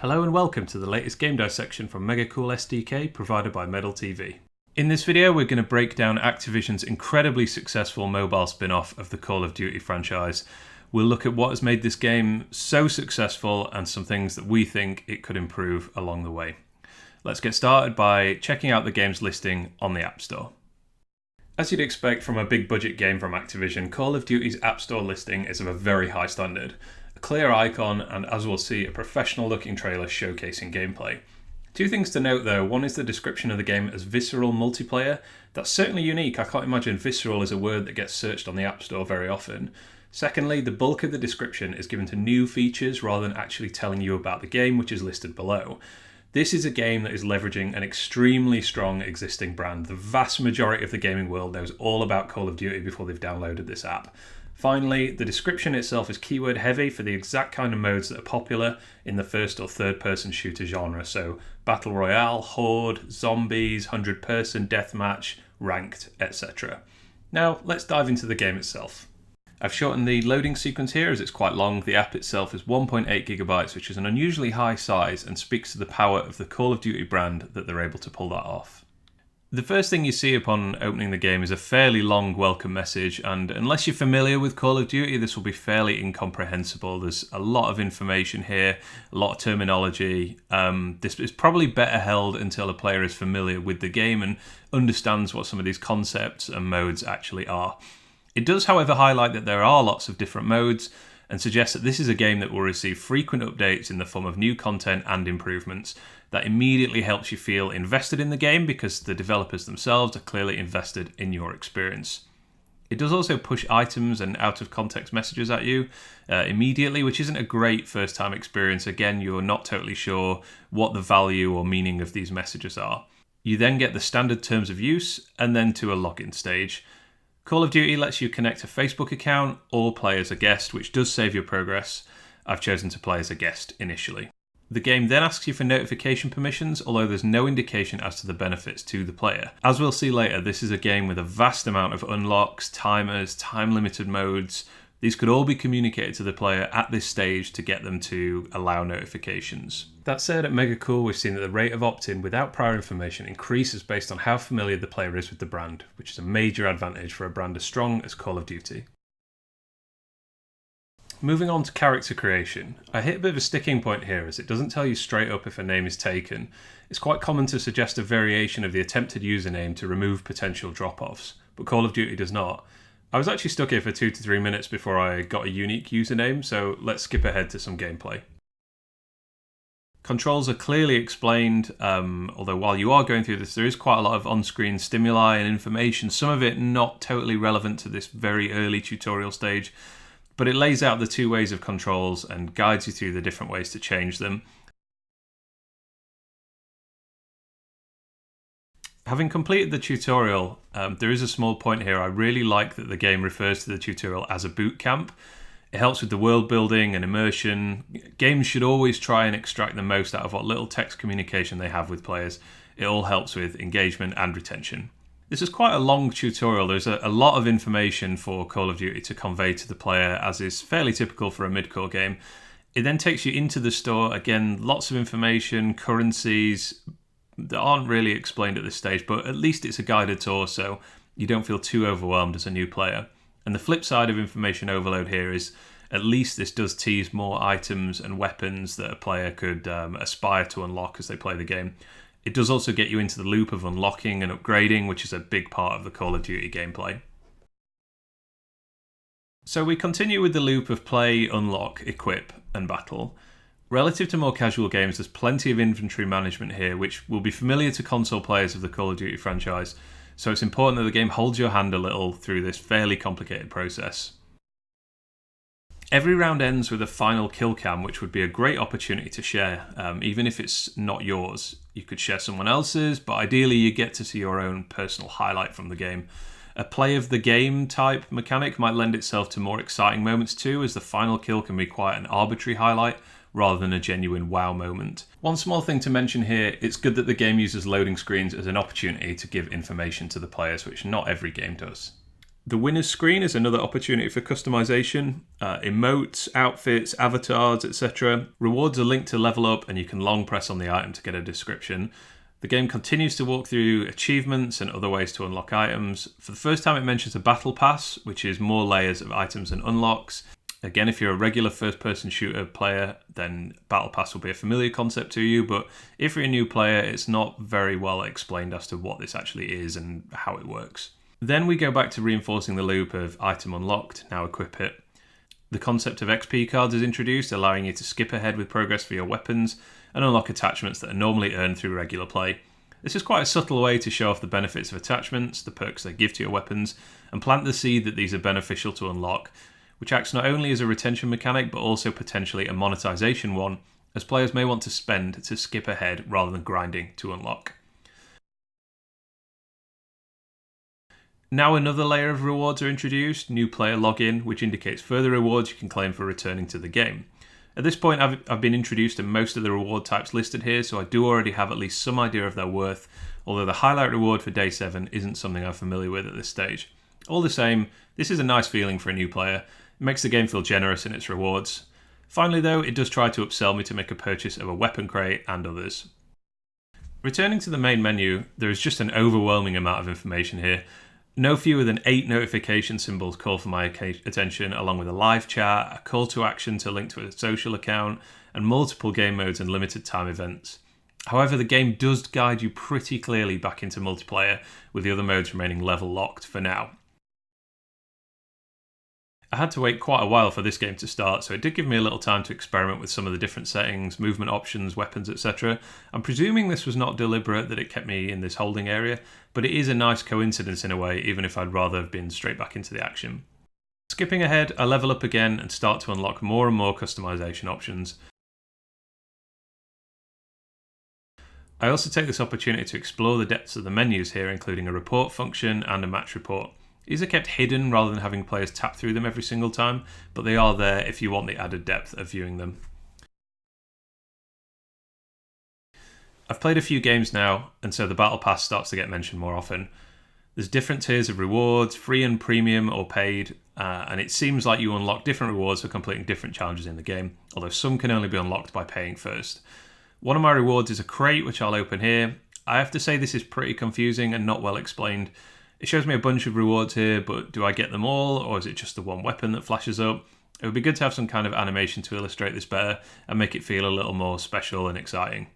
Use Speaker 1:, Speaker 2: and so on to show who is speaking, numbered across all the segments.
Speaker 1: Hello and welcome to the latest game dissection from Megacool SDK provided by Medal TV. In this video we're going to break down Activision's incredibly successful mobile spin-off of the Call of Duty franchise. We'll look at what has made this game so successful and some things that we think it could improve along the way. Let's get started by checking out the game's listing on the App Store. As you'd expect from a big budget game from Activision, Call of Duty's App Store listing is of a very high standard. A clear icon and, as we'll see, a professional looking trailer showcasing gameplay. Two things to note though, one is the description of the game as visceral multiplayer. That's certainly unique. I can't imagine visceral is a word that gets searched on the App Store very often. Secondly, the bulk of the description is given to new features rather than actually telling you about the game, which is listed below. This is a game that is leveraging an extremely strong existing brand. The vast majority of the gaming world knows all about Call of Duty before they've downloaded this app. Finally, the description itself is keyword heavy for the exact kind of modes that are popular in the first or third person shooter genre. So Battle Royale, Horde, Zombies, 100-person, Deathmatch, Ranked, etc. Now, let's dive into the game itself. I've shortened the loading sequence here as it's quite long. The app itself is 1.8 gigabytes, which is an unusually high size and speaks to the power of the Call of Duty brand that they're able to pull that off. The first thing you see upon opening the game is a fairly long welcome message, and unless you're familiar with Call of Duty, this will be fairly incomprehensible. There's a lot of information here, a lot of terminology. This is probably better held until a player is familiar with the game and understands what some of these concepts and modes actually are. It does, however, highlight that there are lots of different modes and suggests that this is a game that will receive frequent updates in the form of new content and improvements. That immediately helps you feel invested in the game because the developers themselves are clearly invested in your experience. It does also push items and out-of-context messages at you immediately, which isn't a great first-time experience. Again, you're not totally sure what the value or meaning of these messages are. You then get the standard terms of use and then to a login stage. Call of Duty lets you connect a Facebook account or play as a guest, which does save your progress. I've chosen to play as a guest initially. The game then asks you for notification permissions, although there's no indication as to the benefits to the player. As we'll see later, this is a game with a vast amount of unlocks, timers, time-limited modes. These could all be communicated to the player at this stage to get them to allow notifications. That said, at Megacool we've seen that the rate of opt-in without prior information increases based on how familiar the player is with the brand, which is a major advantage for a brand as strong as Call of Duty. Moving on to character creation, I hit a bit of a sticking point here as it doesn't tell you straight up if a name is taken. It's quite common to suggest a variation of the attempted username to remove potential drop-offs, but Call of Duty does not. I was actually stuck here for 2 to 3 minutes before I got a unique username, so let's skip ahead to some gameplay. Controls are clearly explained, although while you are going through this, there is quite a lot of on-screen stimuli and information, some of it not totally relevant to this very early tutorial stage. But it lays out the two ways of controls and guides you through the different ways to change them. Having completed the tutorial, there is a small point here. I really like that the game refers to the tutorial as a boot camp. It helps with the world building and immersion. Games should always try and extract the most out of what little text communication they have with players. It all helps with engagement and retention. This is quite a long tutorial. There's a lot of information for Call of Duty to convey to the player, as is fairly typical for a mid-core game. It then takes you into the store. Again, lots of information, currencies that aren't really explained at this stage, but at least it's a guided tour, so you don't feel too overwhelmed as a new player. And the flip side of information overload here is at least this does tease more items and weapons that a player could aspire to unlock as they play the game. It does also get you into the loop of unlocking and upgrading, which is a big part of the Call of Duty gameplay. So we continue with the loop of play, unlock, equip, and battle. Relative to more casual games, there's plenty of inventory management here, which will be familiar to console players of the Call of Duty franchise, so it's important that the game holds your hand a little through this fairly complicated process. Every round ends with a final kill cam, which would be a great opportunity to share, even if it's not yours. You could share someone else's, but ideally you get to see your own personal highlight from the game. A play of the game type mechanic might lend itself to more exciting moments too, as the final kill can be quite an arbitrary highlight rather than a genuine wow moment. One small thing to mention here, it's good that the game uses loading screens as an opportunity to give information to the players, which not every game does. The winners screen is another opportunity for customization, emotes, outfits, avatars, etc. Rewards are linked to level up, and you can long press on the item to get a description. The game continues to walk through achievements and other ways to unlock items. For the first time it mentions a battle pass, which is more layers of items and unlocks. Again, if you're a regular first-person shooter player, then battle pass will be a familiar concept to you, but if you're a new player, it's not very well explained as to what this actually is and how it works. Then we go back to reinforcing the loop of item unlocked, now equip it. The concept of XP cards is introduced, allowing you to skip ahead with progress for your weapons and unlock attachments that are normally earned through regular play. This is quite a subtle way to show off the benefits of attachments, the perks they give to your weapons, and plant the seed that these are beneficial to unlock, which acts not only as a retention mechanic but also potentially a monetization one, as players may want to spend to skip ahead rather than grinding to unlock. Now another layer of rewards are introduced, new player login, which indicates further rewards you can claim for returning to the game. At this point I've been introduced to most of the reward types listed here, so I do already have at least some idea of their worth, although the highlight reward for day 7 isn't something I'm familiar with at this stage. All the same, this is a nice feeling for a new player. It makes the game feel generous in its rewards. Finally though, it does try to upsell me to make a purchase of a weapon crate and others. Returning to the main menu, there is just an overwhelming amount of information here. No fewer than 8 notification symbols call for my attention, along with a live chat, a call to action to link to a social account, and multiple game modes and limited time events. However, the game does guide you pretty clearly back into multiplayer, with the other modes remaining level locked for now. I had to wait quite a while for this game to start, so it did give me a little time to experiment with some of the different settings, movement options, weapons, etc. I'm presuming this was not deliberate, that it kept me in this holding area, but it is a nice coincidence in a way, even if I'd rather have been straight back into the action. Skipping ahead, I level up again and start to unlock more and more customization options. I also take this opportunity to explore the depths of the menus here, including a report function and a match report. These are kept hidden rather than having players tap through them every single time, but they are there if you want the added depth of viewing them. I've played a few games now, and so the Battle Pass starts to get mentioned more often. There's different tiers of rewards, free and premium or paid, and it seems like you unlock different rewards for completing different challenges in the game, although some can only be unlocked by paying first. One of my rewards is a crate, which I'll open here. I have to say this is pretty confusing and not well explained. It shows me a bunch of rewards here, but do I get them all, or is it just the one weapon that flashes up? It would be good to have some kind of animation to illustrate this better and make it feel a little more special and exciting.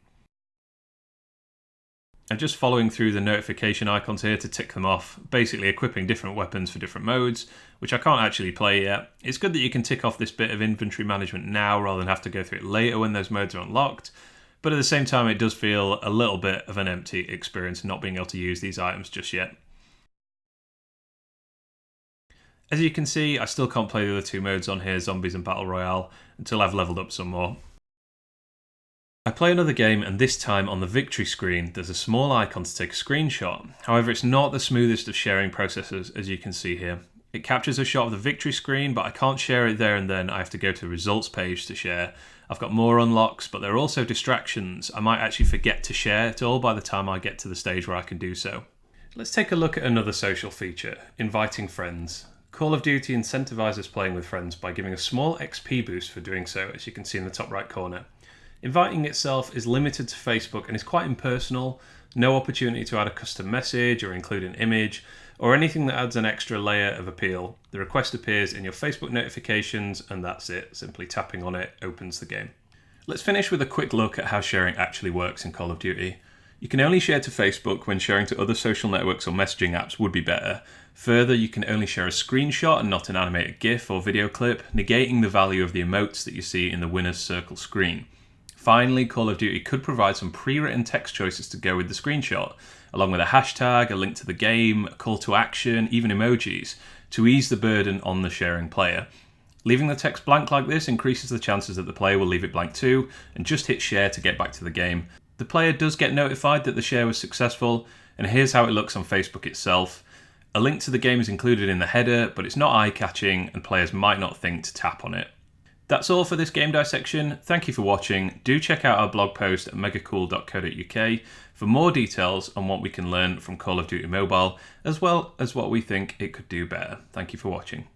Speaker 1: I'm just following through the notification icons here to tick them off, basically equipping different weapons for different modes, which I can't actually play yet. It's good that you can tick off this bit of inventory management now rather than have to go through it later when those modes are unlocked, but at the same time it does feel a little bit of an empty experience not being able to use these items just yet. As you can see, I still can't play the other 2 modes on here, Zombies and Battle Royale, until I've leveled up some more. I play another game, and this time on the victory screen there's a small icon to take a screenshot. However, it's not the smoothest of sharing processes, as you can see here. It captures a shot of the victory screen, but I can't share it there and then. I have to go to the results page to share. I've got more unlocks, but there are also distractions. I might actually forget to share it all by the time I get to the stage where I can do so. Let's take a look at another social feature, inviting friends. Call of Duty incentivizes playing with friends by giving a small XP boost for doing so, as you can see in the top right corner. Inviting itself is limited to Facebook and is quite impersonal, no opportunity to add a custom message or include an image, or anything that adds an extra layer of appeal. The request appears in your Facebook notifications and that's it, simply tapping on it opens the game. Let's finish with a quick look at how sharing actually works in Call of Duty. You can only share to Facebook when sharing to other social networks or messaging apps would be better. Further, you can only share a screenshot and not an animated GIF or video clip, negating the value of the emotes that you see in the winner's circle screen. Finally, Call of Duty could provide some pre-written text choices to go with the screenshot, along with a hashtag, a link to the game, a call to action, even emojis, to ease the burden on the sharing player. Leaving the text blank like this increases the chances that the player will leave it blank too, and just hit share to get back to the game. The player does get notified that the share was successful, and here's how it looks on Facebook itself. A link to the game is included in the header, but it's not eye-catching and players might not think to tap on it. That's all for this game dissection. Thank you for watching. Do check out our blog post at megacool.co.uk for more details on what we can learn from Call of Duty Mobile, as well as what we think it could do better. Thank you for watching.